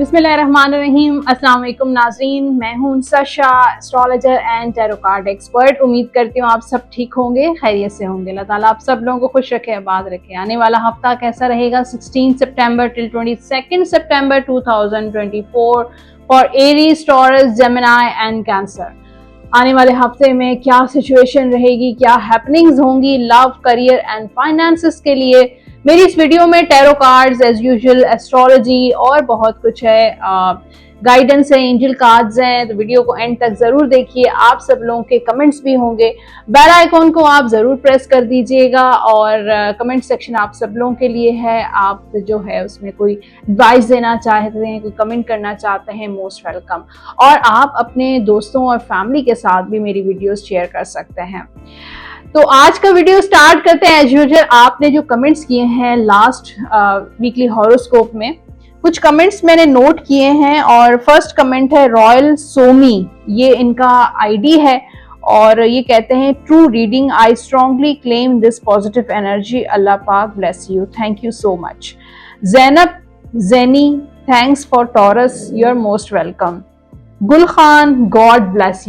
बिस्मिल्लाहिर्रहमानिर्रहीम। अस्सलाम वालेकुम नाज़रीन, मैं हूं Unsa Shah, astrologer and tarot card expert. उम्मीद करती हूँ आप सब ठीक होंगे, खैरियत से होंगे। अल्लाह ताला आप सब लोगों को खुश रखे, आबाद रखे। आने वाला हफ्ता कैसा रहेगा 16 सितंबर टिल 22 सितंबर 2024 for Aries, Taurus, Gemini and Cancer. आने वाले हफ्ते में क्या सिचुएशन रहेगी, क्या हैपनिंग्स होंगी लव, करियर एंड फाइनेंसेस के लिए। मेरी इस वीडियो में tarot cards as usual, astrology और बहुत कुछ है, गाइडेंस है, एंजल कार्ड्स हैं। तो वीडियो को एंड तक जरूर देखिए। आप सब लोगों के कमेंट्स भी होंगे, बेल आइकॉन को आप जरूर प्रेस कर दीजिएगा। और कमेंट सेक्शन आप सब लोगों के लिए है। आप जो है उसमें कोई एडवाइस देना चाहते हैं, कोई कमेंट करना चाहते हैं, मोस्ट वेलकम। और आप अपने दोस्तों और फैमिली के साथ भी मेरी वीडियोस शेयर कर सकते हैं। तो आज का वीडियो स्टार्ट करते हैं। एज यूजुअल आपने जो कमेंट्स किए हैं लास्ट वीकली हॉरोस्कोप में, कुछ कमेंट्स मैंने नोट किए हैं। और फर्स्ट कमेंट है रॉयल सोमी, ये इनका आईडी है और ये कहते हैं true reading, I strongly claim this positive energy, अल्लाह पाक bless you, thank you so much. Zainab Zaini, thanks for Taurus, you are most welcome. Gul Khan, God bless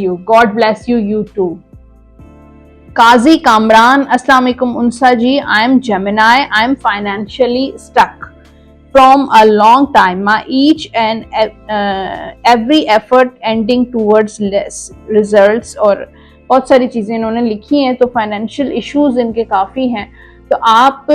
you, you too. Qazi Kamran, अस्सलाम वालेकुम Unsa ji, I am Gemini, I am financially stuck from a long time, my each and every effort ending towards less results, और बहुत सारी चीज़ें इन्होंने लिखी हैं। तो फाइनेंशियल इश्यूज इनके काफ़ी हैं। तो आप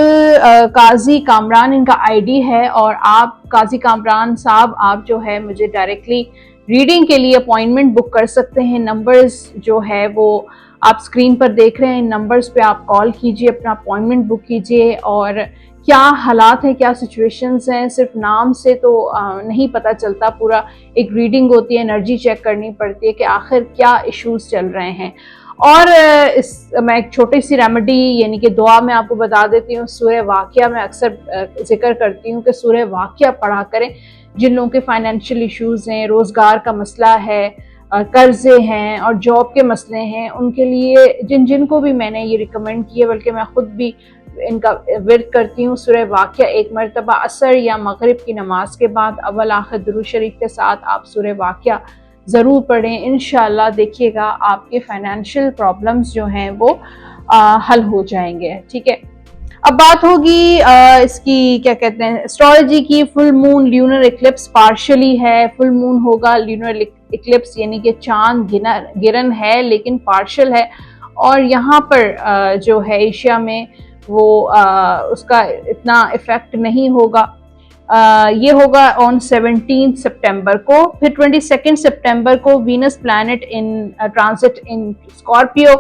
काजी कामरान इनका आईडी है और आप काजी कामरान साहब, आप जो है मुझे डायरेक्टली रीडिंग के लिए अपॉइंटमेंट बुक कर सकते हैं। नंबर्स जो है वो आप स्क्रीन पर देख रहे हैं, इन नंबर्स पे आप कॉल कीजिए, अपना अपॉइंटमेंट बुक कीजिए। और क्या हालात हैं, क्या सिचुएशंस हैं, सिर्फ नाम से तो नहीं पता चलता। पूरा एक रीडिंग होती है, एनर्जी चेक करनी पड़ती है कि आखिर क्या इश्यूज चल रहे हैं। और मैं एक छोटी सी रेमेडी यानी कि दुआ में आपको बता देती हूँ। सूरह वाक़िया में अक्सर जिक्र करती हूँ कि सूरह वाक़िया पढ़ा करें। जिन लोगों के फाइनेंशियल इश्यूज हैं, रोज़गार का मसला है, कर्जे हैं और जॉब के मसले हैं, उनके लिए जिनको भी मैंने ये रिकमेंड किया, बल्कि मैं खुद भी इनका विर्द करती हूँ। सूरह वाक़िया एक मरतबा असर या मगरिब की नमाज के बाद अव्वल आखिर दुरूद शरीफ के साथ आप सूरह वाक़िया ज़रूर पढ़ें। इंशाअल्लाह देखिएगा आपके फाइनेंशियल प्रॉब्लम्स जो हैं वो हल हो जाएंगे। ठीक है, अब बात होगी इसकी क्या कहते हैं एस्ट्रोलॉजी की। Full moon lunar Eclipse partially है, फुल मून होगा ल्यूनर इक्लिप्स यानी कि चांद गिरन है लेकिन पार्शियल है। और यहाँ पर जो है एशिया में वो उसका इतना इफेक्ट नहीं होगा। ये होगा ऑन 17 सितंबर को। फिर 22 सितंबर को Venus planet in transit in Scorpio.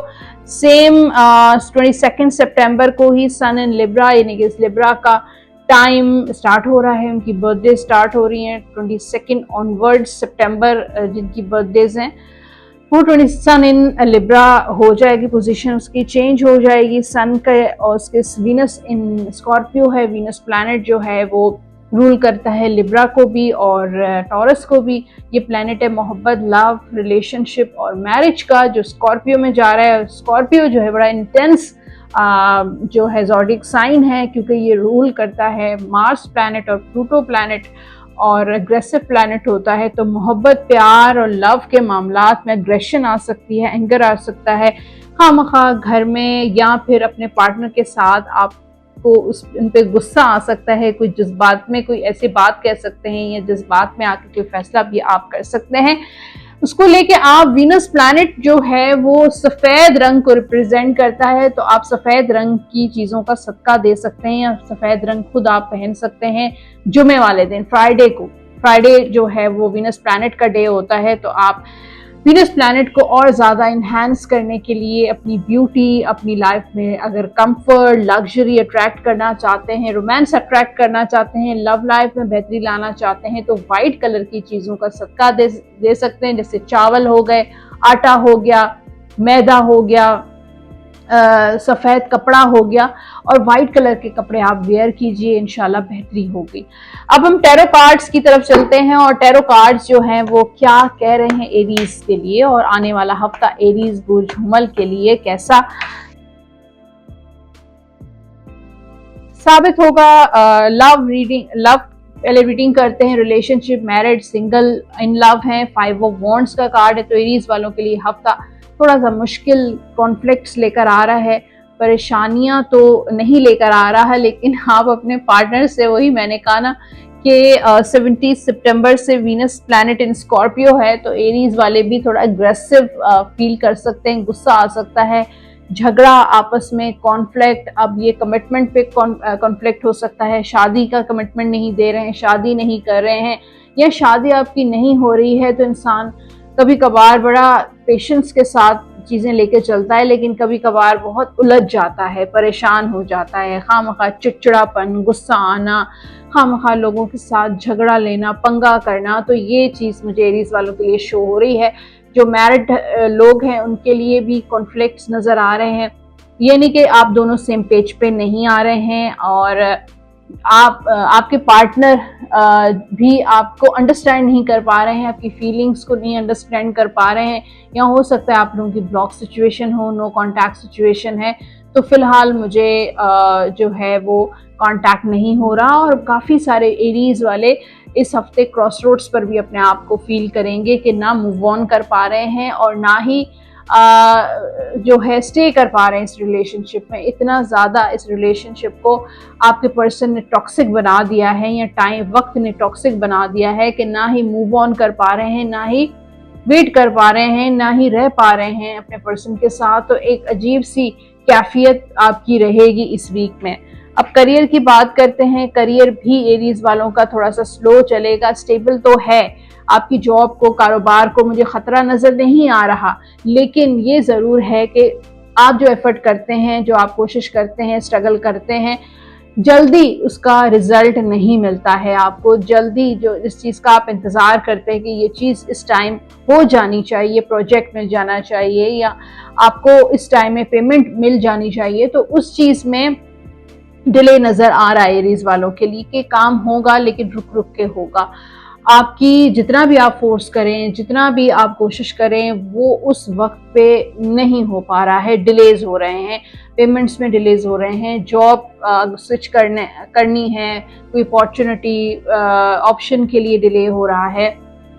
Same 22 सितंबर को ही सन इन लिब्रा यानी कि लिब्रा का टाइम स्टार्ट हो रहा है। उनकी बर्थडे स्टार्ट हो रही हैं 22 ऑनवर्ड सितंबर, जिनकी बर्थडेज हैं वो 20 सन इन लिब्रा हो जाएगी, पोजीशन उसकी चेंज हो जाएगी सन का। और उसके वीनस इन स्कॉर्पियो है। वीनस प्लैनेट जो है वो रूल करता है लिब्रा को भी और टॉरस को भी। ये प्लैनेट है मोहब्बत, लव, रिलेशनशिप और मैरिज का, जो स्कॉर्पियो में जा रहा है। स्कॉर्पियो जो है बड़ा इंटेंस जो है ज़ोडिक साइन है, क्योंकि ये रूल करता है मार्स प्लैनेट और प्लूटो प्लैनेट और एग्रेसिव प्लैनेट होता है। तो मोहब्बत, प्यार और लव के मामलात में एग्रेशन आ सकती है, एंगर आ सकता है खामखा घर में, या फिर अपने पार्टनर के साथ आपको उन पे गुस्सा आ सकता है। कोई जज्बात में कोई ऐसी बात कह सकते हैं या जज्बात में आके कोई फैसला भी आप कर सकते हैं। उसको लेके आप वीनस प्लैनेट जो है वो सफ़ेद रंग को रिप्रेजेंट करता है। तो आप सफ़ेद रंग की चीज़ों का सदका दे सकते हैं या सफ़ेद रंग खुद आप पहन सकते हैं। जुमे वाले दिन फ्राइडे को, फ्राइडे जो है वो वीनस प्लैनेट का डे होता है। तो आप वीनस प्लैनेट को और ज़्यादा इन्हांस करने के लिए अपनी ब्यूटी, अपनी लाइफ में अगर कंफर्ट, लग्जरी अट्रैक्ट करना चाहते हैं, रोमांस अट्रैक्ट करना चाहते हैं, लव लाइफ में बेहतरी लाना चाहते हैं, तो वाइट कलर की चीज़ों का सदका दे सकते हैं। जैसे चावल हो गए, आटा हो गया, मैदा हो गया, सफ़ेद कपड़ा हो गया, और वाइट कलर के कपड़े आप वेयर कीजिए, इंशाल्लाह बेहतरी होगी। अब हम टैरो कार्ड्स की तरफ चलते हैं और टैरो कार्ड्स जो हैं वो क्या कह रहे हैं एरीज के लिए, और आने वाला हफ्ता एरीज बुर्ज हुमल के लिए कैसा साबित होगा। लव रीडिंग, लव पहले रीडिंग करते हैं relationship, married, single, in love हैं। 5 ऑफ वॉन्ड्स का कार्ड है, तो एरीज वालों के लिए हफ्ता थोड़ा सा मुश्किल, कॉन्फ्लिक्ट्स लेकर आ रहा है, परेशानियां तो नहीं लेकर आ रहा है, लेकिन आप अपने पार्टनर से, वही मैंने कहा ना कि 17 सितंबर से वीनस प्लैनेट इन स्कॉर्पियो है, तो एरीज वाले भी थोड़ा अग्रेसिव फील कर सकते हैं, गुस्सा आ सकता है, झगड़ा आपस में, कॉन्फ्लिक्ट। अब ये कमिटमेंट पे कॉन्फ्लिक्ट हो सकता है, शादी का कमिटमेंट नहीं दे रहे हैं, शादी नहीं कर रहे हैं, या शादी आपकी नहीं हो रही है, तो इंसान कभी कभार बड़ा पेशेंस के साथ चीज़ें लेके चलता है, लेकिन कभी कभार बहुत उलझ जाता है, परेशान हो जाता है, खामखा चिड़चिड़ापन, गुस्सा आना, खामखा लोगों के साथ झगड़ा लेना, पंगा करना। तो ये चीज़ मुझे एरीज वालों के लिए शो हो रही है। जो मैरिड लोग हैं उनके लिए भी कॉन्फ्लिक्ट्स नज़र आ रहे हैं। ये नहीं कि आप दोनों सेम पेज पे नहीं आ रहे हैं, और आपके पार्टनर भी आपको अंडरस्टैंड नहीं कर पा रहे हैं, आपकी फीलिंग्स को नहीं अंडरस्टैंड कर पा रहे हैं, या हो सकता है आप लोगों की ब्लॉक सिचुएशन हो, नो कांटेक्ट सिचुएशन है। तो फिलहाल मुझे जो है वो कांटेक्ट नहीं हो रहा, और काफ़ी सारे एरीज वाले इस हफ्ते क्रॉस रोड्स पर भी अपने आप को फील करेंगे कि ना मूव ऑन कर पा रहे हैं, और ना ही जो है स्टे कर पा रहे हैं इस रिलेशनशिप में। इतना ज़्यादा इस रिलेशनशिप को आपके पर्सन ने टॉक्सिक बना दिया है, या वक्त ने टॉक्सिक बना दिया है, कि ना ही मूव ऑन कर पा रहे हैं, ना ही वेट कर पा रहे हैं, ना ही रह पा रहे हैं अपने पर्सन के साथ। तो एक अजीब सी कैफियत आपकी रहेगी इस वीक में। अब करियर की बात करते हैं। करियर भी एरीज वालों का थोड़ा सा स्लो चलेगा, स्टेबल तो है। आपकी जॉब को, कारोबार को मुझे खतरा नजर नहीं आ रहा, लेकिन ये ज़रूर है कि आप जो एफर्ट करते हैं, जो आप कोशिश करते हैं, स्ट्रगल करते हैं, जल्दी उसका रिजल्ट नहीं मिलता है आपको। जल्दी जो इस चीज़ का आप इंतज़ार करते हैं कि ये चीज़ इस टाइम हो जानी चाहिए, प्रोजेक्ट मिल जाना चाहिए, या आपको इस टाइम में पेमेंट मिल जानी चाहिए, तो उस चीज़ में डिले नज़र आ रहा है एरीज वालों के लिए कि काम होगा लेकिन रुक रुक के होगा। आपकी जितना भी आप फोर्स करें, जितना भी आप कोशिश करें, वो उस वक्त पे नहीं हो पा रहा है, डिलेज हो रहे हैं, पेमेंट्स में डिलेज हो रहे हैं। जॉब स्विच करनी है, कोई अपॉर्चुनिटी ऑप्शन के लिए डिले हो रहा है,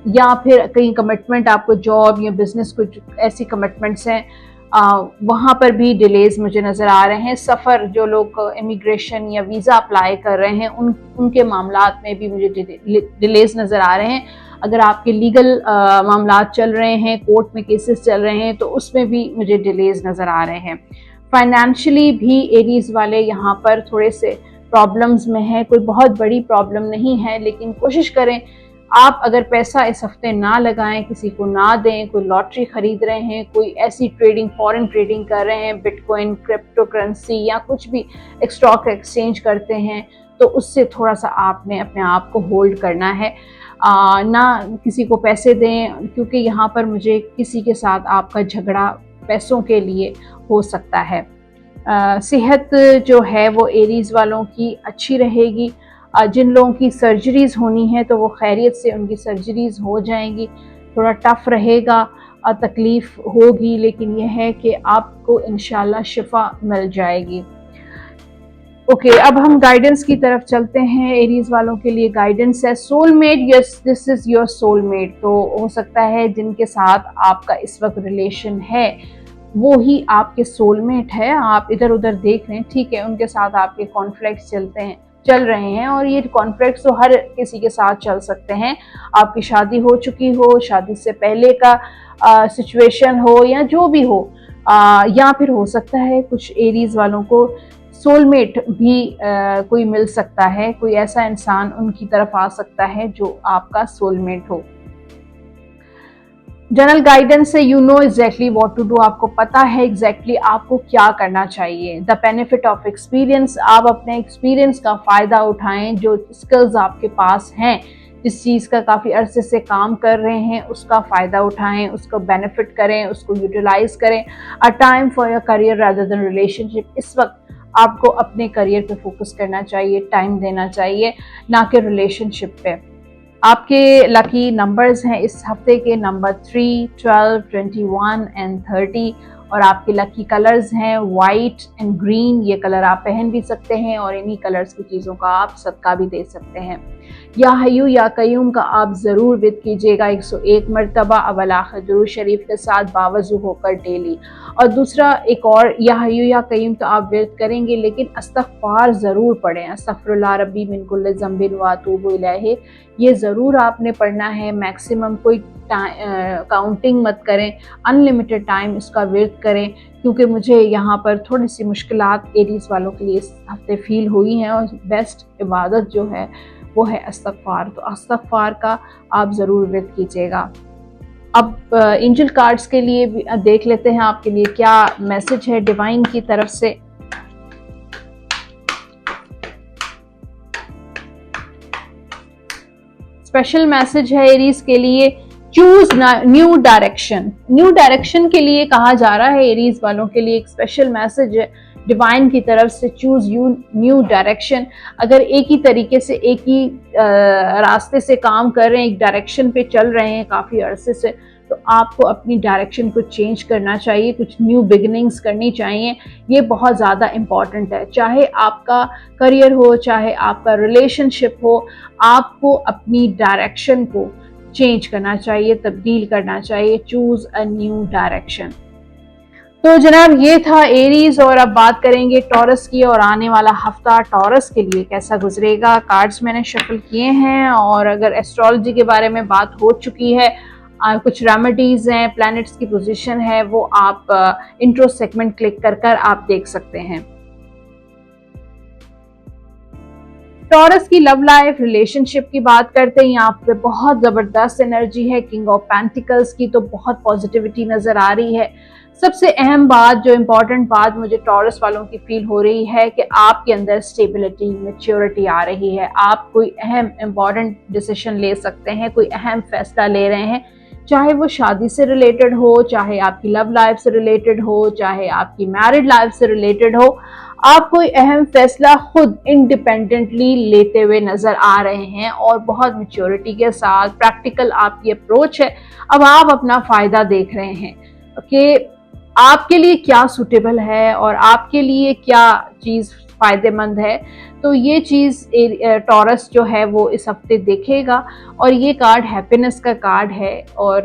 या फिर कहीं कमिटमेंट, आपको जॉब या बिजनेस, कुछ ऐसी कमिटमेंट्स हैं, वहाँ पर भी डिलेज मुझे नज़र आ रहे हैं। सफ़र, जो लोग इमिग्रेशन या वीज़ा अप्लाई कर रहे हैं, उनके मामलात में भी मुझे डिलेज नज़र आ रहे हैं। अगर आपके लीगल मामलात चल रहे हैं, कोर्ट में केसेस चल रहे हैं, तो उसमें भी मुझे डिलेज नज़र आ रहे हैं। फाइनेंशियली भी एरीज वाले यहाँ पर थोड़े से प्रॉब्लम्स में हैं। कोई बहुत बड़ी प्रॉब्लम नहीं है, लेकिन कोशिश करें आप अगर पैसा इस हफ्ते ना लगाएं, किसी को ना दें, कोई लॉटरी खरीद रहे हैं, कोई ऐसी ट्रेडिंग, फॉरेन ट्रेडिंग कर रहे हैं, बिटकॉइन, क्रिप्टो करेंसी या कुछ भी स्टॉक एक्सचेंज करते हैं, तो उससे थोड़ा सा आपने अपने आप को होल्ड करना है। ना किसी को पैसे दें, क्योंकि यहाँ पर मुझे किसी के साथ आपका झगड़ा पैसों के लिए हो सकता है। सेहत जो है वो एरीज वालों की अच्छी रहेगी। जिन लोगों की सर्जरीज़ होनी है तो वो खैरियत से उनकी सर्जरीज़ हो जाएंगी। थोड़ा टफ़ रहेगा, तकलीफ़ होगी, लेकिन यह है कि आपको इंशाल्लाह शिफा मिल जाएगी। ओके, अब हम गाइडेंस की तरफ चलते हैं। एरीज वालों के लिए गाइडेंस है soulmate. Yes, this is your soulmate. तो हो सकता है जिनके साथ आपका इस वक्त रिलेशन है वो ही आपके सोलमेट है। आप इधर उधर देख रहे हैं, ठीक है, उनके साथ आपके कॉन्फ्लिक्ट्स चल रहे हैं, और ये कॉन्फ्लिक्ट्स तो हर किसी के साथ चल सकते हैं। आपकी शादी हो चुकी हो, शादी से पहले का सिचुएशन हो, या जो भी हो, या फिर हो सकता है कुछ एरीज वालों को सोलमेट भी कोई मिल सकता है। कोई ऐसा इंसान उनकी तरफ आ सकता है जो आपका सोलमेट हो। जनरल गाइडेंस से you know exactly what to do. आपको पता है एग्जैक्टली आपको क्या करना चाहिए। द बेनिफिट ऑफ एक्सपीरियंस, आप अपने एक्सपीरियंस का फ़ायदा उठाएं। जो स्किल्स आपके पास हैं, जिस चीज़ का काफ़ी अरसे से काम कर रहे हैं, उसका फ़ायदा उठाएं, उसको बेनिफिट करें, उसको यूटिलाइज करें। A time for your career rather than relationship. इस वक्त आपको अपने करियर पे फोकस करना चाहिए, टाइम देना चाहिए, ना कि रिलेशनशिप पे। आपके लकी नंबर्स हैं इस हफ्ते के नंबर 3, 12, 21 एंड 30, और आपके लकी कलर्स हैं वाइट एंड ग्रीन। ये कलर आप पहन भी सकते हैं और इन्हीं कलर्स की चीज़ों का आप सदका भी दे सकते हैं। या हय्यू या कय्यूम का आप ज़रूर विद कीजिएगा 101 मरतबा अव्वल आखिर दुरूद शरीफ के साथ बावजू होकर डेली। और दूसरा एक और या हय्यू या कय्यूम तो आप विद करेंगे, लेकिन इस्तग़फ़ार ज़रूर पढ़ें, अस्तग़फ़िरुल्लाह रब्बी मिन कुल्लि ज़ंबिन व अतूबु इलैहि, ये ज़रूर आपने पढ़ना है। मैक्सिमम कोई काउंटिंग मत करें, अनलिमिटेड टाइम इसका विर्द करें, क्योंकि मुझे यहाँ पर थोड़ी सी मुश्किलात एरीज़ वालों के लिए इस हफ्ते फ़ील हुई हैं और बेस्ट इबादत जो है वो है इस्तग़फ़ार। तो इस्तग़फ़ार का आप ज़रूर विर्द कीजिएगा। अब एंजल कार्ड्स के लिए भी देख लेते हैं आपके लिए क्या मैसेज है डिवाइन की तरफ से। स्पेशल मैसेज है एरीज के लिए, choose new direction. New direction के लिए कहा जा रहा है एरीज वालों के लिए एक स्पेशल मैसेज है डिवाइन की तरफ से, चूज न्यू डायरेक्शन। अगर एक ही तरीके से एक ही रास्ते से काम कर रहे हैं, एक डायरेक्शन पे चल रहे हैं काफ़ी अरसे से, तो आपको अपनी डायरेक्शन को चेंज करना चाहिए, कुछ न्यू बिगिनिंग्स करनी चाहिए। ये बहुत ज़्यादा इम्पॉर्टेंट है, चाहे आपका करियर हो, चाहे आपका रिलेशनशिप हो, आपको अपनी डायरेक्शन को चेंज करना चाहिए, तब्दील करना चाहिए। Choose a new direction. तो जनाब ये था एरीज, और अब बात करेंगे टॉरस की, और आने वाला हफ्ता टॉरस के लिए कैसा गुजरेगा। कार्ड्स मैंने शफल किए हैं, और अगर एस्ट्रोलॉजी के बारे में बात हो चुकी है, कुछ रेमेडीज हैं, प्लैनेट्स की पोजीशन है, वो आप इंट्रो सेगमेंट क्लिक कर कर आप देख सकते हैं। टॉरस की लव लाइफ, रिलेशनशिप की बात करते हैं, यहाँ पे बहुत ज़बरदस्त एनर्जी है। किंग ऑफ पेंटिकल्स की तो बहुत पॉजिटिविटी नज़र आ रही है। सबसे अहम बात, जो इम्पोर्टेंट बात मुझे टॉरस वालों की फील हो रही है कि आपके अंदर स्टेबिलिटी, मैच्योरिटी आ रही है। आप कोई अहम इम्पॉर्टेंट डिसीजन ले सकते हैं, कोई अहम फैसला ले रहे हैं, चाहे वो शादी से रिलेटेड हो, चाहे आपकी लव लाइफ से रिलेटेड हो, चाहे आपकी मैरिड लाइफ से रिलेटेड हो। आप कोई अहम फैसला खुद इंडिपेंडेंटली लेते हुए नजर आ रहे हैं, और बहुत मैच्योरिटी के साथ प्रैक्टिकल आपकी अप्रोच है। अब आप अपना फायदा देख रहे हैं कि आपके लिए क्या सूटेबल है और आपके लिए क्या चीज़ फ़ायदेमंद है। तो ये चीज़ टॉरस जो है वो इस हफ्ते देखेगा, और ये कार्ड हैप्पीनेस का कार्ड है, और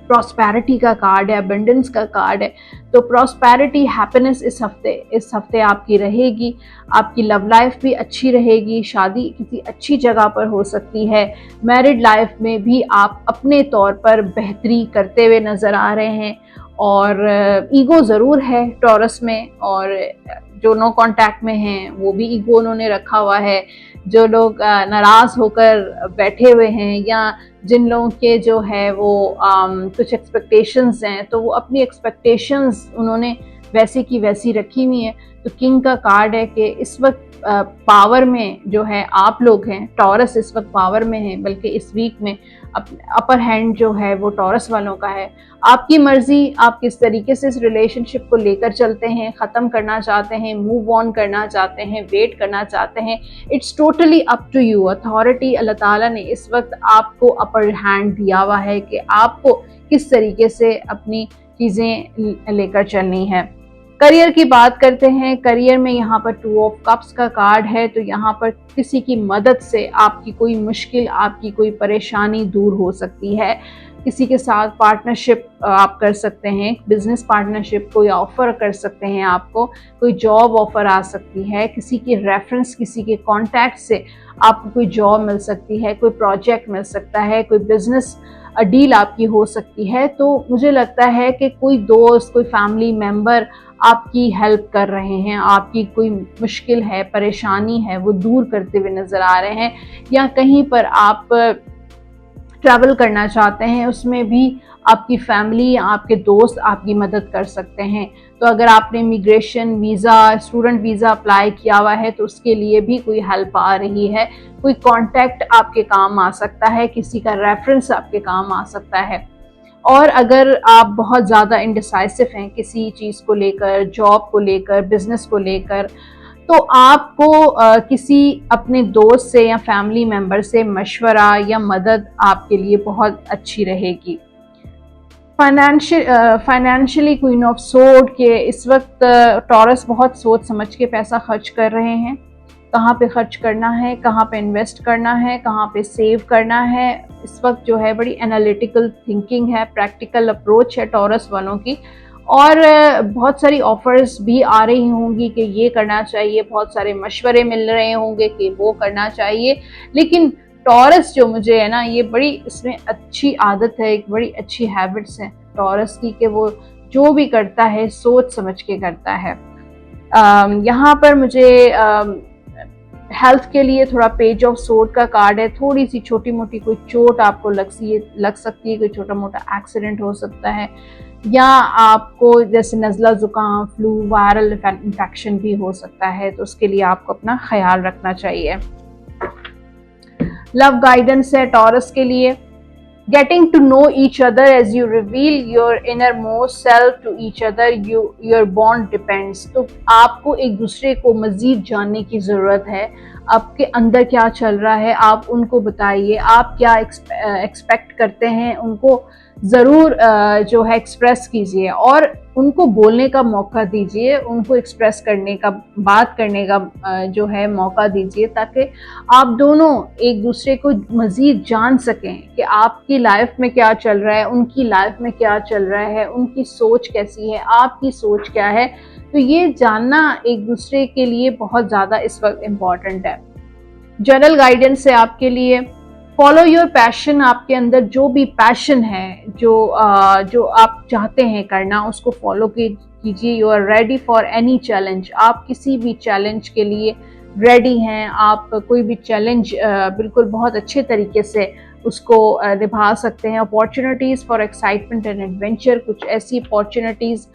प्रॉस्पेरिटी का कार्ड है, अबंडेंस का कार्ड है। तो प्रॉस्पेरिटी, हैप्पीनेस इस हफ्ते आपकी रहेगी। आपकी लव लाइफ भी अच्छी रहेगी, शादी किसी अच्छी जगह पर हो सकती है, मैरिड लाइफ में भी आप अपने तौर पर बेहतरी करते हुए नज़र आ रहे हैं। और ईगो ज़रूर है टॉरस में, और जो नो कांटेक्ट में हैं वो भी ईगो उन्होंने रखा हुआ है। जो लोग नाराज़ होकर बैठे हुए हैं, या जिन लोगों के जो है वो कुछ एक्सपेक्टेशंस हैं, तो वो अपनी एक्सपेक्टेशंस उन्होंने वैसी की वैसी रखी हुई हैं। तो किंग का कार्ड है कि इस वक्त पावर में जो है आप लोग हैं, टॉरस इस वक्त पावर में है, बल्कि इस वीक में अपर हैंड जो है वो टॉरस वालों का है। आपकी मर्जी, आप किस तरीके से इस रिलेशनशिप को लेकर चलते हैं, ख़त्म करना चाहते हैं, मूव ऑन करना चाहते हैं, वेट करना चाहते हैं, it's totally up to you. Authority अल्लाह ताला ने इस वक्त आपको अपर हैंड दिया हुआ है कि आपको किस तरीके से अपनी चीज़ें लेकर चलनी है। करियर की बात करते हैं, करियर में यहाँ पर 2 ऑफ कप्स का कार्ड है। तो यहाँ पर किसी की मदद से आपकी कोई मुश्किल, आपकी कोई परेशानी दूर हो सकती है। किसी के साथ पार्टनरशिप आप कर सकते हैं, बिजनेस पार्टनरशिप कोई ऑफर कर सकते हैं, आपको कोई जॉब ऑफर आ सकती है, किसी की रेफरेंस, किसी के कॉन्टैक्ट से आपको कोई जॉब मिल सकती है, कोई प्रोजेक्ट मिल सकता है, कोई बिजनेस डील आपकी हो सकती है। तो मुझे लगता है कि कोई दोस्त, कोई फैमिली मेम्बर आपकी हेल्प कर रहे हैं, आपकी कोई मुश्किल है, परेशानी है, वो दूर करते हुए नज़र आ रहे हैं। या कहीं पर आप ट्रैवल करना चाहते हैं, उसमें भी आपकी फैमिली या आपके दोस्त आपकी मदद कर सकते हैं। तो अगर आपने immigration visa, student visa apply किया हुआ है, तो उसके लिए भी कोई हेल्प आ रही है, कोई कांटेक्ट आपके काम आ सकता है, किसी का रेफरेंस आपके काम आ सकता है। और अगर आप बहुत ज़्यादा इंडिसाइसिव हैं किसी चीज़ को लेकर, जॉब को लेकर, बिजनेस को लेकर, तो आपको किसी अपने दोस्त से या फैमिली मेम्बर से मशवरा या मदद आपके लिए बहुत अच्छी रहेगी। फाइनेंशियली क्वीन ऑफ सोर्ड के इस वक्त टॉरस बहुत सोच समझ के पैसा खर्च कर रहे हैं। कहाँ पे खर्च करना है, कहाँ पे इन्वेस्ट करना है, कहाँ पे सेव करना है। इस वक्त जो है बड़ी एनालिटिकल थिंकिंग है, प्रैक्टिकल अप्रोच है टॉरस वालों की। और बहुत सारी ऑफर्स भी आ रही होंगी कि ये करना चाहिए, बहुत सारे मशवरे मिल रहे होंगे कि वो करना चाहिए। लेकिन टॉरस जो मुझे है ना, ये बड़ी इसमें अच्छी आदत है, एक बड़ी अच्छी हैबिट्स है टॉरस की, कि वो जो भी करता है सोच समझ के करता है। यहाँ पर मुझे हेल्थ के लिए थोड़ा पेज ऑफ सोर्ड का कार्ड है। थोड़ी सी छोटी मोटी कोई चोट आपको लग सकती है, कोई छोटा मोटा एक्सीडेंट हो सकता है, या आपको जैसे नज़ला, ज़ुकाम, फ्लू, वायरल इन्फेक्शन भी हो सकता है, तो उसके लिए आपको अपना ख्याल रखना चाहिए। लव गाइडेंस है टॉरस के लिए। Getting to know each other as you reveal your innermost self to each other, your bond depends। तो आपको एक दूसरे को मजीद जानने की ज़रूरत है। आपके अंदर क्या चल रहा है आप उनको बताइए, आप क्या एक्सपेक्ट करते हैं उनको ज़रूर जो है एक्सप्रेस कीजिए, और उनको बोलने का मौका दीजिए, उनको एक्सप्रेस करने का, बात करने का जो है मौका दीजिए, ताकि आप दोनों एक दूसरे को मज़ीद जान सकें कि आपकी लाइफ में क्या चल रहा है, उनकी लाइफ में क्या चल रहा है, उनकी सोच कैसी है, आपकी सोच क्या है। तो ये जानना एक दूसरे के लिए बहुत ज़्यादा इस वक्त इम्पॉर्टेंट है। जनरल गाइडेंस है आपके लिए। Follow your passion. आपके अंदर जो भी पैशन है, जो आप चाहते हैं करना, उसको फॉलो कीजिए। You are ready for any challenge. आप किसी भी चैलेंज के लिए रेडी हैं। आप कोई भी चैलेंज बिल्कुल बहुत अच्छे तरीके से उसको निभा सकते हैं। Opportunities for excitement and adventure. कुछ ऐसी अपॉर्चुनिटीज़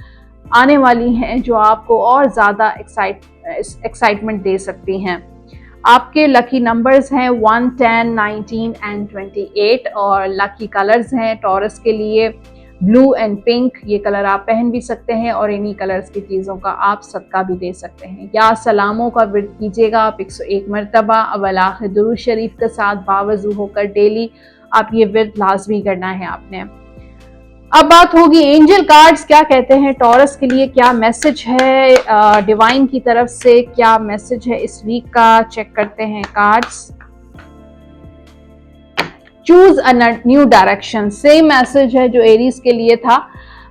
आने वाली हैं जो आपको और ज़्यादा एक्साइटमेंट दे सकती हैं। आपके लकी नंबर्स हैं 1, 10, 19 एंड 28, और लकी कलर्स हैं टॉरस के लिए ब्लू एंड पिंक। ये कलर आप पहन भी सकते हैं और इन्हीं कलर्स की चीज़ों का आप सदका भी दे सकते हैं। या सलामों का विर्द कीजिएगा आप 101 मरतबा अव्वल आखिर दुरूद शरीफ के साथ बावजू होकर डेली आप ये विर्द लाजमी करना है आपने। अब बात होगी एंजल कार्ड्स क्या कहते हैं टॉरस के लिए, क्या मैसेज है डिवाइन की तरफ से, क्या मैसेज है इस वीक का। चेक करते हैं cards. Choose a new direction. Same message है जो एरीज के लिए था।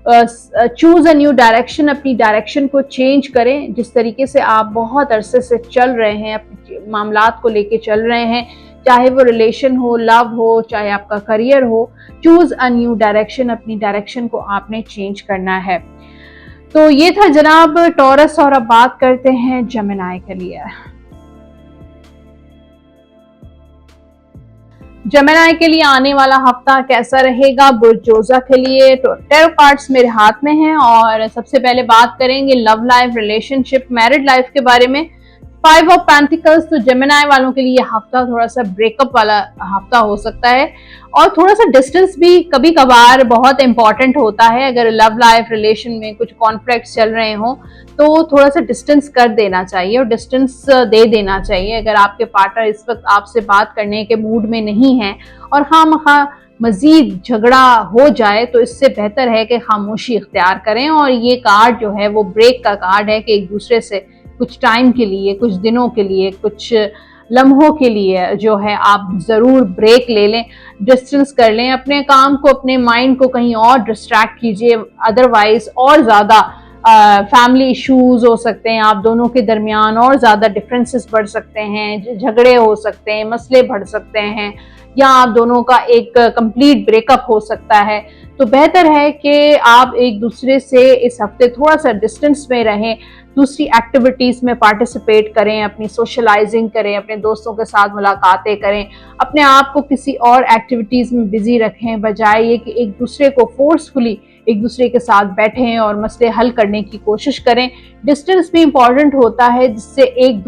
Choose a new direction. अपनी डायरेक्शन को चेंज करें। जिस तरीके से आप बहुत अरसे से चल रहे हैं, अपने मामलात को लेके चल रहे हैं, चाहे वो रिलेशन हो, लव हो, चाहे आपका करियर हो, चूज अ न्यू डायरेक्शन। अपनी डायरेक्शन को आपने चेंज करना है। तो ये था जनाब टॉरस। और अब बात करते हैं जेमिनी के लिए। जेमिनी के लिए आने वाला हफ्ता कैसा रहेगा बुर्ज जोजा के लिए। तो टैरो कार्ड्स मेरे हाथ में हैं, और सबसे पहले बात करेंगे love life, relationship, married life के बारे में। 5 ऑफ पेंटिकल्स। तो जेमिनी वालों के लिए ये हफ्ता थोड़ा सा ब्रेकअप वाला हफ्ता हो सकता है, और थोड़ा सा डिस्टेंस भी कभी कभार बहुत इंपॉर्टेंट होता है। अगर लव लाइफ, रिलेशन में कुछ कॉन्फ्लिक्ट्स चल रहे हो तो थोड़ा सा डिस्टेंस कर देना चाहिए और डिस्टेंस दे देना चाहिए। अगर आपके पार्टनर इस वक्त आपसे बात करने के मूड में नहीं है और खामखा मजीद झगड़ा हो जाए, तो इससे बेहतर है कि खामोशी इख्तियार करें। और ये कार्ड जो है वो ब्रेक का कार्ड है कि एक दूसरे से कुछ टाइम के लिए, कुछ दिनों के लिए, कुछ लम्हों के लिए जो है आप ज़रूर ब्रेक ले लें, डिस्टेंस कर लें। अपने काम को, अपने माइंड को कहीं और डिस्ट्रैक्ट कीजिए, अदरवाइज और ज़्यादा फैमिली इश्यूज हो सकते हैं आप दोनों के दरमियान, और ज़्यादा डिफरेंसेस बढ़ सकते हैं, झगड़े हो सकते हैं, मसले बढ़ सकते हैं, या आप दोनों का एक कंप्लीट ब्रेकअप हो सकता है। तो बेहतर है कि आप एक दूसरे से इस हफ्ते थोड़ा सा डिस्टेंस में रहें, दूसरी एक्टिविटीज़ में पार्टिसिपेट करें, अपनी सोशलाइजिंग करें, अपने दोस्तों के साथ मुलाकातें करें, अपने आप को किसी और एक्टिविटीज़ में बिजी रखें, बजाय ये कि एक दूसरे को फोर्सफुली एक दूसरे के साथ बैठें और मसले हल करने की कोशिश करें। डिस्टेंस भी इम्पॉर्टेंट होता है, जिससे एक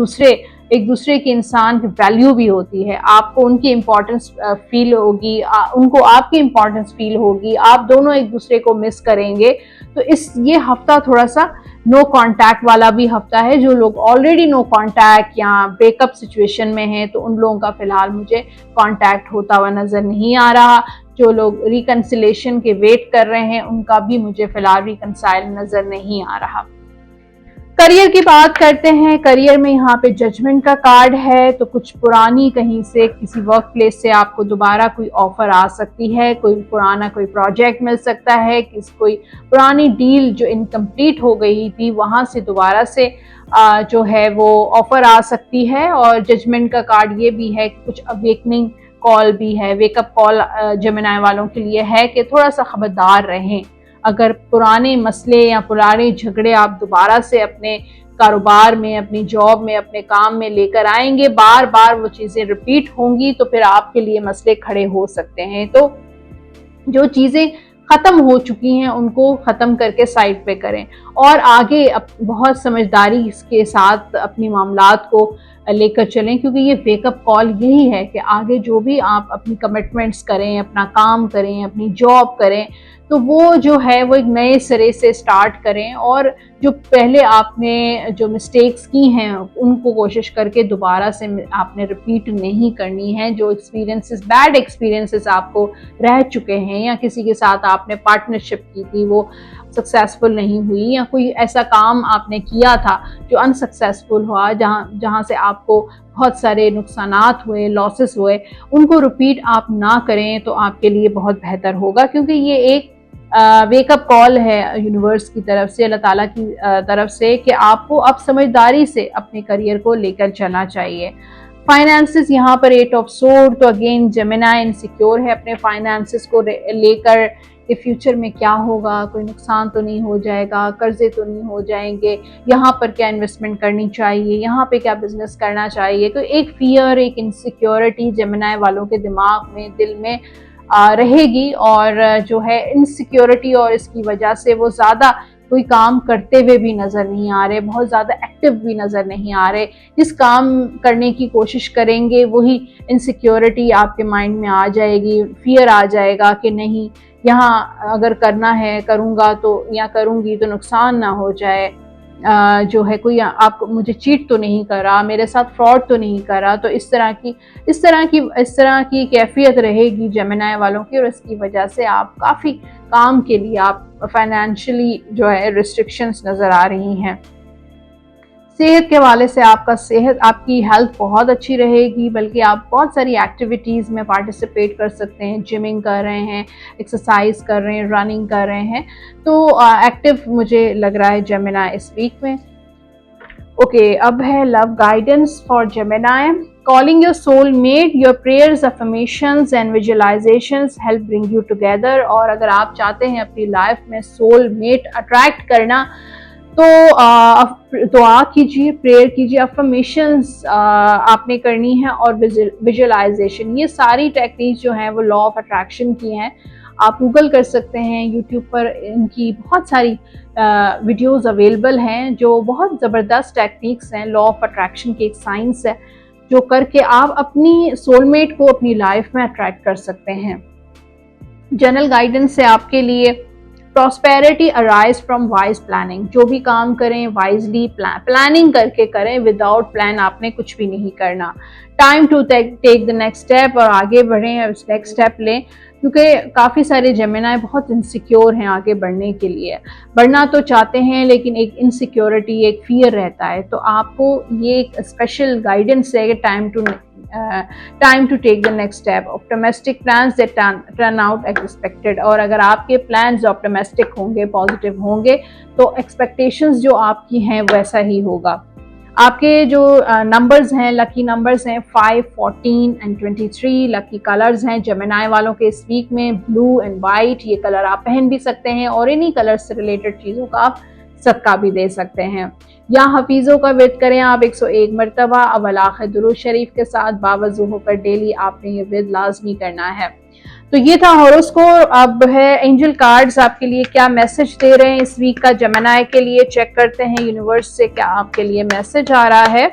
दूसरे की इंसान की वैल्यू भी होती है। आपको उनकी इम्पोर्टेंस फील होगी, उनको आपकी इम्पोर्टेंस फील होगी, आप दोनों एक दूसरे को मिस करेंगे। तो ये हफ्ता थोड़ा सा नो कांटेक्ट वाला भी हफ्ता है। जो लोग ऑलरेडी नो कांटेक्ट या ब्रेकअप सिचुएशन में हैं, तो उन लोगों का फिलहाल मुझे कांटेक्ट होता हुआ नजर नहीं आ रहा। जो लोग रिकंसिलेशन के वेट कर रहे हैं, उनका भी मुझे फिलहाल रिकंसाइल नजर नहीं आ रहा। करियर की बात करते हैं। करियर में यहाँ पे जजमेंट का कार्ड है, तो कुछ पुरानी कहीं से किसी वर्क प्लेस से आपको दोबारा कोई ऑफर आ सकती है, कोई पुराना कोई प्रोजेक्ट मिल सकता है, कोई पुरानी डील जो इनकम्प्लीट हो गई थी वहाँ से दोबारा से जो है वो ऑफर आ सकती है। और जजमेंट का कार्ड ये भी है कि कुछ अवेकनिंग कॉल भी है, वेकअप कॉल जेमिनी वालों के लिए है कि थोड़ा सा खबरदार रहें। अगर पुराने मसले या पुराने झगड़े आप दोबारा से अपने कारोबार में, अपनी जॉब में, अपने काम में लेकर आएंगे, बार बार वो चीज़ें रिपीट होंगी तो फिर आपके लिए मसले खड़े हो सकते हैं। तो जो चीज़ें ख़त्म हो चुकी हैं उनको ख़त्म करके साइड पे करें और आगे बहुत समझदारी के साथ अपनी मामलात को लेकर चलें, क्योंकि ये वेकअप कॉल यही है कि आगे जो भी आप अपनी कमिटमेंट्स करें, अपना काम करें, अपनी जॉब करें, तो वो जो है वो एक नए सिरे से स्टार्ट करें और जो पहले आपने जो मिस्टेक्स की हैं उनको कोशिश करके दोबारा से आपने रिपीट नहीं करनी है। जो एक्सपीरियंसेस, बैड एक्सपीरियंसेस आपको रह चुके हैं या किसी के साथ आपने पार्टनरशिप की थी वो सक्सेसफुल नहीं हुई, या कोई ऐसा काम आपने किया था जो अनसक्सेसफुल हुआ, जहाँ से आपको बहुत सारे नुकसानात हुए, लॉसेस हुए, उनको रिपीट आप ना करें तो आपके लिए बहुत बेहतर होगा। क्योंकि ये एक वेकअप कॉल है यूनिवर्स की तरफ से, अल्लाह ताला की तरफ से, कि आपको अब समझदारी से अपने करियर को लेकर चलना चाहिए। फाइनेंसेस यहाँ पर 8 ऑफ सोर्ड, तो अगेन जेमिनी इनसिक्योर है अपने फाइनेंसेस को लेकर कि फ्यूचर में क्या होगा, कोई नुकसान तो नहीं हो जाएगा, कर्जे तो नहीं हो जाएंगे, यहाँ पर क्या इन्वेस्टमेंट करनी चाहिए, यहाँ पे क्या बिजनेस करना चाहिए। तो एक फियर, एक इनसिक्योरिटी जेमिनी वालों के दिमाग में, दिल में रहेगी और जो है इनसिक्योरिटी, और इसकी वजह से वो ज़्यादा कोई काम करते हुए भी नज़र नहीं आ रहे, बहुत ज़्यादा एक्टिव भी नज़र नहीं आ रहे। जिस काम करने की कोशिश करेंगे वही इनसिक्योरिटी आपके माइंड में आ जाएगी, फियर आ जाएगा कि नहीं, यहाँ अगर करना है, करूँगा तो या करूँगी तो नुकसान ना हो जाए, जो है कोई आप मुझे चीट तो नहीं करा, मेरे साथ फ्रॉड तो नहीं करा। तो इस तरह की कैफियत रहेगी जेमिनी वालों की, और इसकी वजह से आप काफ़ी काम के लिए आप फाइनेंशियली जो है रिस्ट्रिक्शंस नज़र आ रही हैं। सेहत के हवाले से आपकी हेल्थ बहुत अच्छी रहेगी, बल्कि आप बहुत सारी एक्टिविटीज़ में पार्टिसिपेट कर सकते हैं। जिमिंग कर रहे हैं, एक्सरसाइज कर रहे हैं, रनिंग कर रहे हैं, तो एक्टिव मुझे लग रहा है जेमिनी इस वीक में। ओके, अब है love guidance for Gemini. Calling your soulmate, your prayers, affirmations and visualisations help bring you together. और अगर आप चाहते हैं अपनी लाइफ में सोलमेट अट्रैक्ट करना, तो दुआ कीजिए, प्रेयर कीजिए, अफर्मेशंस आपने करनी है, और विजुअलाइजेशन। ये सारी टेक्निक्स जो हैं वो लॉ ऑफ अट्रैक्शन की हैं। आप गूगल कर सकते हैं, यूट्यूब पर इनकी बहुत सारी वीडियोस अवेलेबल हैं जो बहुत ज़बरदस्त टेक्निक्स हैं। लॉ ऑफ अट्रैक्शन की एक साइंस है जो करके आप अपनी सोलमेट को अपनी लाइफ में अट्रैक्ट कर सकते हैं। जनरल गाइडेंस है आपके लिए, prosperity arise from wise planning. जो भी काम करें वाइजली प्लानिंग करके करें, विदाउट प्लान आपने कुछ भी नहीं करना। Time to take the next step, और आगे बढ़ें, नेक्स्ट स्टेप लें, क्योंकि काफ़ी सारे जेमिनी बहुत इनसिक्योर हैं आगे बढ़ने के लिए। बढ़ना तो चाहते हैं लेकिन एक इनसिक्योरिटी, एक फियर रहता है। तो आपको ये एक स्पेशल गाइडेंस है कि time to take the next step. Optimistic plans that turn out as expected. और अगर आपके प्लान्स ऑप्टिमिस्टिक होंगे, पॉजिटिव होंगे, तो एक्सपेक्टेशंस जो आपकी हैं वैसा ही होगा। आपके जो नंबर्स हैं, लकी नंबर्स हैं 5, 14 एंड 23। लकी कलर्स हैं जेमिनी वालों के इस वीक में ब्लू एंड वाइट। ये कलर आप पहन भी सकते हैं और इन्हीं कलर से रिलेटेड चीज़ों का आप सदका भी दे सकते हैं। या हफीज़ों का विद करें आप 101 मरतबा अव्वल आखिर दुरूद शरीफ के साथ बावजू होकर डेली आपने ये विद लाजमी करना है। तो ये था हॉरोस्कोप। अब है एंजल कार्ड्स आपके लिए क्या मैसेज दे रहे हैं इस वीक का जेमिनी के लिए। चेक करते हैं यूनिवर्स से क्या आपके लिए मैसेज आ रहा है।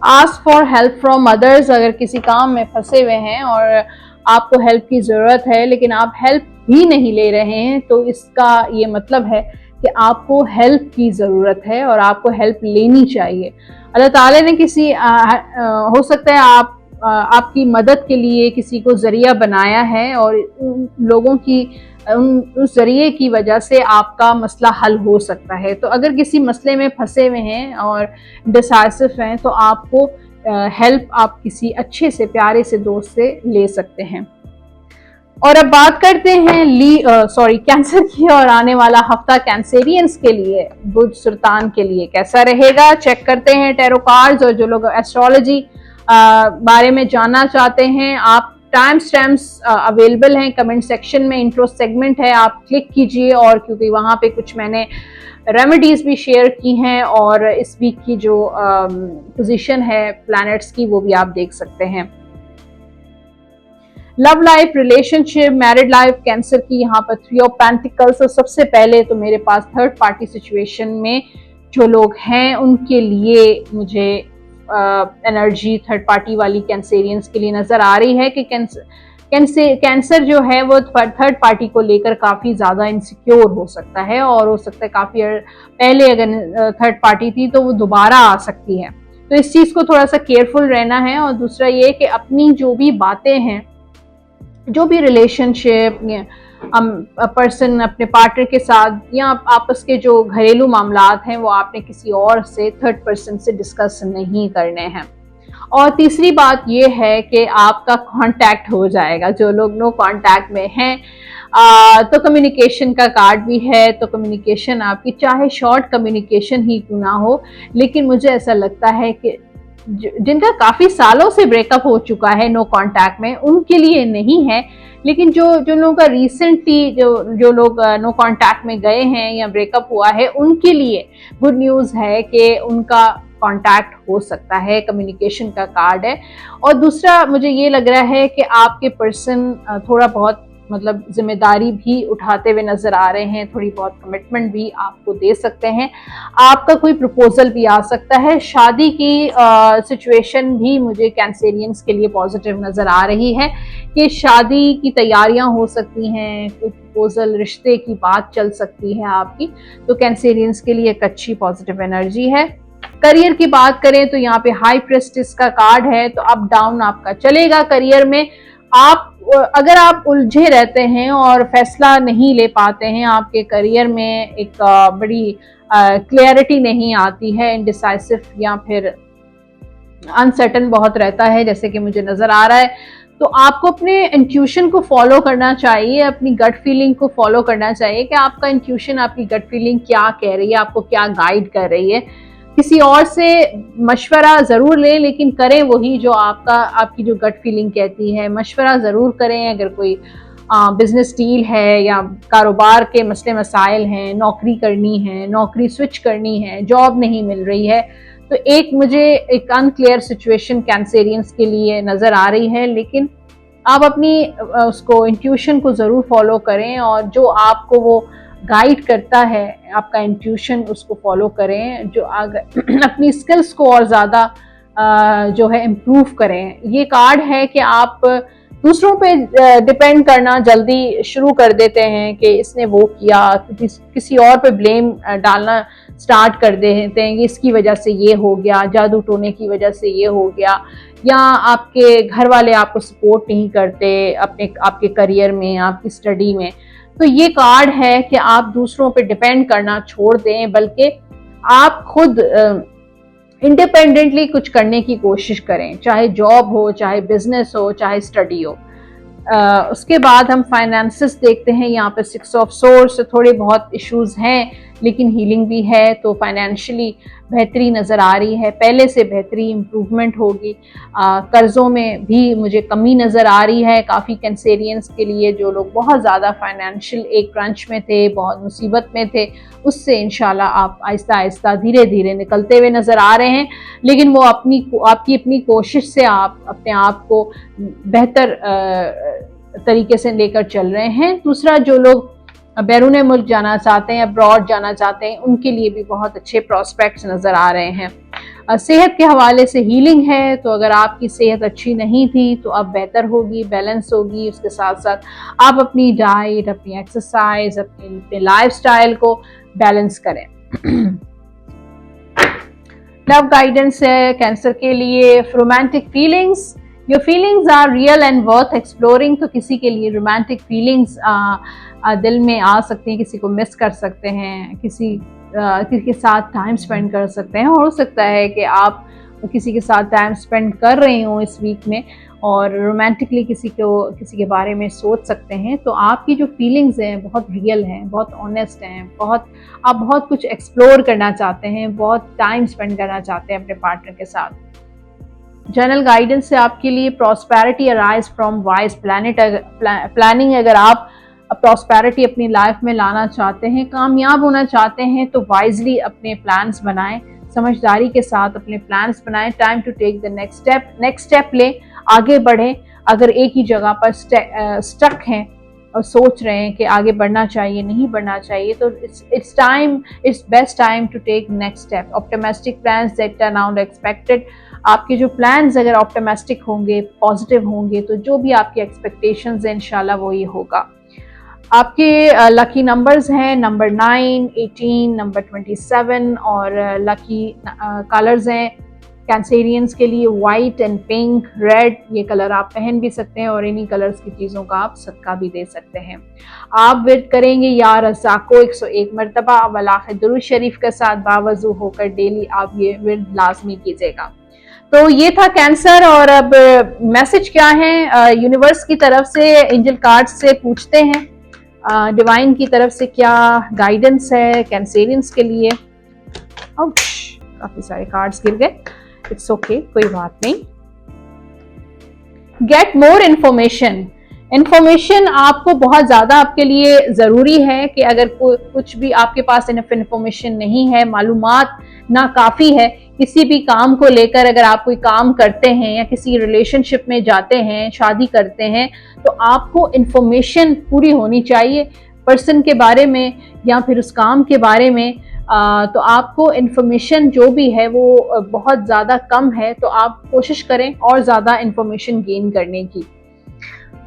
Ask for help from others. अगर किसी काम में फंसे हुए हैं और आपको हेल्प की ज़रूरत है लेकिन आप हेल्प भी नहीं ले रहे हैं, तो इसका ये मतलब है कि आपको हेल्प की ज़रूरत है और आपको हेल्प लेनी चाहिए। अल्लाह ताला ने हो सकता है आप आपकी मदद के लिए किसी को जरिया बनाया है और उन लोगों की उस जरिए की वजह से आपका मसला हल हो सकता है। तो अगर किसी मसले में फंसे हुए हैं और डिसाइसिव हैं तो आपको हेल्प आप किसी अच्छे से प्यारे से दोस्त से ले सकते हैं। और अब बात करते हैं कैंसर की, और आने वाला हफ्ता कैंसेरियंस के लिए, बुध सुल्तान के लिए कैसा रहेगा। चेक करते हैं टैरो कार्ड्स, और जो लोग एस्ट्रोलॉजी बारे में जानना चाहते हैं, आप टाइम स्टैम्प्स अवेलेबल हैं कमेंट सेक्शन में, इंट्रो सेगमेंट है, आप क्लिक कीजिए। और क्योंकि वहाँ पे कुछ मैंने रेमेडीज भी शेयर की हैं और इस वीक की जो पोजीशन है प्लैनेट्स की वो भी आप देख सकते हैं। Love life, relationship, married life cancer की यहाँ पर 3 ऑफ पेंटिकल्स। और सबसे पहले तो मेरे पास थर्ड पार्टी सिचुएशन में जो लोग हैं उनके लिए मुझे एनर्जी थर्ड पार्टी वाली कैंसेरियंस के लिए नजर आ रही है कि कैंसर जो है वो थर्ड पार्टी को लेकर काफ़ी ज़्यादा इनसिक्योर हो सकता है, और हो सकता है काफ़ी पहले अगर थर्ड पार्टी थी तो वो दोबारा आ सकती है। तो इस चीज़ को थोड़ा सा केयरफुल रहना है। और दूसरा ये कि अपनी जो भी बातें हैं, जो भी रिलेशनशिप पर्सन अपने पार्टनर के साथ या आपस के जो घरेलू मामलात हैं वो आपने किसी और से थर्ड पर्सन से डिस्कस नहीं करने हैं। और तीसरी बात ये है कि आपका कांटेक्ट हो जाएगा। जो लोग नो कांटेक्ट में हैं तो कम्युनिकेशन का कार्ड भी है, तो कम्युनिकेशन आपकी चाहे शॉर्ट कम्युनिकेशन ही क्यों ना हो, लेकिन मुझे ऐसा लगता है कि जिनका काफी सालों से ब्रेकअप हो चुका है नो कांटेक्ट में, उनके लिए नहीं है। लेकिन जो लोगों का रिसेंटली जो लोग नो कांटेक्ट में गए हैं या ब्रेकअप हुआ है, उनके लिए गुड न्यूज़ है कि उनका कांटेक्ट हो सकता है, कम्युनिकेशन का कार्ड है। और दूसरा मुझे ये लग रहा है कि आपके पर्सन थोड़ा बहुत मतलब जिम्मेदारी भी उठाते हुए नजर आ रहे हैं, थोड़ी बहुत कमिटमेंट भी आपको दे सकते हैं। आपका कोई प्रपोजल भी आ सकता है। शादी की सिचुएशन भी मुझे कैंसेरियंस के लिए पॉजिटिव नजर आ रही है कि शादी की तैयारियां हो सकती हैं, कोई प्रपोजल, रिश्ते की बात चल सकती है आपकी। तो कैंसेरियंस के लिए एक अच्छी पॉजिटिव एनर्जी है। करियर की बात करें तो यहाँ पे हाई प्रेस्टिस का कार्ड है, तो अप डाउन आपका चलेगा करियर में। अगर आप उलझे रहते हैं और फैसला नहीं ले पाते हैं, आपके करियर में एक बड़ी क्लैरिटी नहीं आती है, इनडिसाइसिव या फिर अनसर्टन बहुत रहता है जैसे कि मुझे नजर आ रहा है, तो आपको अपने इंट्यूशन को फॉलो करना चाहिए, अपनी गट फीलिंग को फॉलो करना चाहिए कि आपका इंट्यूशन, आपकी गट फीलिंग क्या कह रही है, आपको क्या गाइड कर रही है। किसी और से मशवरा ज़रूर लें, लेकिन करें वही जो आपकी जो गट फीलिंग कहती है। मशवरा ज़रूर करें अगर कोई बिजनेस डील है या कारोबार के मसले मसाइल हैं, नौकरी करनी है, नौकरी स्विच करनी है, जॉब नहीं मिल रही है, तो मुझे एक अनक्लियर सिचुएशन कैंसेरियंस के लिए नज़र आ रही है। लेकिन आप अपनी उसको इंट्यूशन को ज़रूर फॉलो करें, और जो आपको वो गाइड करता है आपका इंट्यूशन, उसको फॉलो करें। जो अपनी स्किल्स को और ज़्यादा जो है इम्प्रूव करें। ये कार्ड है कि आप दूसरों पे डिपेंड करना जल्दी शुरू कर देते हैं कि इसने वो किया, किसी और पे ब्लेम डालना स्टार्ट कर देते हैं कि इसकी वजह से ये हो गया, जादू टोने की वजह से ये हो गया, या आपके घर वाले आपको सपोर्ट नहीं करते आपके करियर में, आपकी स्टडी में। तो ये कार्ड है कि आप दूसरों पे डिपेंड करना छोड़ दें, बल्कि आप खुद इंडिपेंडेंटली कुछ करने की कोशिश करें, चाहे जॉब हो, चाहे बिजनेस हो, चाहे स्टडी हो। उसके बाद हम फाइनेंसेस देखते हैं। यहाँ पर 6 ऑफ सोर्स, थोड़े बहुत इश्यूज हैं लेकिन हीलिंग भी है, तो फाइनेंशियली बेहतरी नज़र आ रही है, पहले से बेहतरी इम्प्रूवमेंट होगी। कर्ज़ों में भी मुझे कमी नज़र आ रही है काफ़ी कैंसेरियंस के लिए। जो लोग बहुत ज़्यादा फाइनेंशियल एक क्रंच में थे, बहुत मुसीबत में थे, उससे इंशाल्लाह आप आहिस्ता आहिस्ता धीरे धीरे निकलते हुए नज़र आ रहे हैं। लेकिन वो आपकी अपनी कोशिश से आप अपने आप को बेहतर तरीके से लेकर चल रहे हैं। दूसरा, जो लोग बैरून मुल्क जाना चाहते हैं, अब्रॉड जाना चाहते हैं, उनके लिए भी बहुत अच्छे प्रॉस्पेक्ट्स नज़र आ रहे हैं। सेहत के हवाले से हीलिंग है, तो अगर आपकी सेहत अच्छी नहीं थी तो अब बेहतर होगी, बैलेंस होगी। उसके साथ साथ आप अपनी डाइट, अपनी एक्सरसाइज, अपने लाइफस्टाइल को बैलेंस करें। लव गाइडेंस है कैंसर के लिए। Romantic feelings, your feelings are real and worth exploring. तो किसी के लिए रोमांटिक फीलिंग्स दिल में आ सकती हैं, किसी को मिस कर सकते हैं, किसी के साथ टाइम स्पेंड कर सकते हैं। हो सकता है कि आप किसी के साथ टाइम स्पेंड कर रहे हो इस वीक में और रोमांटिकली किसी के बारे में सोच सकते हैं। तो आपकी जो फीलिंग्स हैं बहुत रियल हैं, बहुत ऑनेस्ट हैं, आप बहुत कुछ एक्सप्लोर करना चाहते हैं, बहुत टाइम स्पेंड करना चाहते हैं अपने पार्टनर के साथ। जनरल गाइडेंस से आपके लिए prosperity arise from wise planning. अगर आप प्रॉस्पेरिटी अपनी लाइफ में लाना चाहते हैं, कामयाब होना चाहते हैं, तो वाइजली अपने प्लान्स बनाएं, समझदारी के साथ अपने प्लान्स बनाएं। Time to take the next step लें, आगे बढ़ें। अगर एक ही जगह पर स्टक हैं और सोच रहे हैं कि आगे बढ़ना चाहिए, नहीं बढ़ना चाहिए, तो it's best time to take next step. Optimistic plans that turn out expected. आपके जो प्लान्स अगर ऑप्टिमिस्टिक होंगे, पॉजिटिव होंगे, तो जो भी आपकी एक्सपेक्टेशंस हैं इंशाल्लाह वो ये होगा। आपके लकी नंबर्स हैं नंबर 9, 18, नंबर 27 और लकी कलर्स हैं कैंसेरियंस के लिए वाइट एंड पिंक, रेड। ये कलर आप पहन भी सकते हैं और इन्हीं कलर्स की चीज़ों का आप सदका भी दे सकते हैं। आप विर्द करेंगे या रज़्ज़ाक़ को 101 मरतबा वलाख़ दुरूद शरीफ के साथ बावज़ू होकर डेली आप ये विर्द लाजमी कीजिएगा। तो ये था कैंसर। और अब मैसेज क्या है यूनिवर्स की तरफ से, एंजल कार्ड्स से पूछते हैं डिवाइन की तरफ से क्या गाइडेंस है कैंसेरियंस के लिए। काफी सारे कार्ड्स गिर गए, इट्स ओके, कोई बात नहीं। गेट मोर इंफॉर्मेशन आपको बहुत ज़्यादा आपके लिए ज़रूरी है कि अगर कुछ भी आपके पास इनफ इंफॉर्मेशन नहीं है, मालूमात ना काफ़ी है किसी भी काम को लेकर, अगर आप कोई काम करते हैं या किसी रिलेशनशिप में जाते हैं, शादी करते हैं, तो आपको इंफॉर्मेशन पूरी होनी चाहिए पर्सन के बारे में या फिर उस काम के बारे में। तो आपको इंफॉर्मेशन जो भी है वो बहुत ज़्यादा कम है, तो आप कोशिश करें और ज़्यादा इंफॉर्मेशन गेन करने की।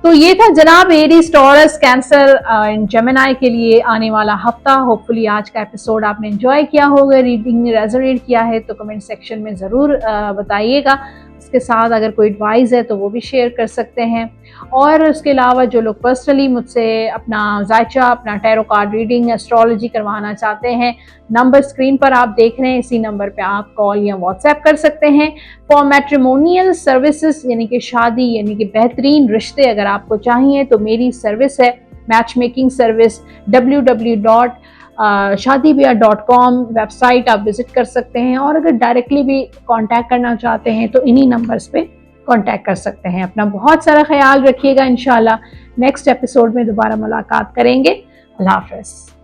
तो ये था जनाब Aries, taurus, cancer and Gemini के लिए आने वाला हफ्ता। होपफुली आज का एपिसोड आपने एंजॉय किया होगा, रीडिंग में रेजोनेट किया है तो कमेंट सेक्शन में ज़रूर बताइएगा। उसके साथ अगर कोई एडवाइस है तो वो भी शेयर कर सकते हैं। और उसके अलावा जो लोग पर्सनली मुझसे अपना जायचा, अपना टैरो कार्ड रीडिंग, एस्ट्रोलॉजी करवाना चाहते हैं, नंबर स्क्रीन पर आप देख रहे हैं, इसी नंबर पे आप कॉल या व्हाट्सएप कर सकते हैं। फॉर मैट्रिमोनियल सर्विसेज यानी कि शादी यानी कि बेहतरीन रिश्ते अगर आपको चाहिए तो मेरी सर्विस है match making service. www.shadibiya.com website आप विजिट कर सकते हैं। और अगर डायरेक्टली भी कांटेक्ट करना चाहते हैं तो इन्हीं नंबर्स पे कांटेक्ट कर सकते हैं। अपना बहुत सारा ख्याल रखिएगा। इंशाल्लाह नेक्स्ट एपिसोड में दोबारा मुलाकात करेंगे। अल्लाह हाफ़िज़।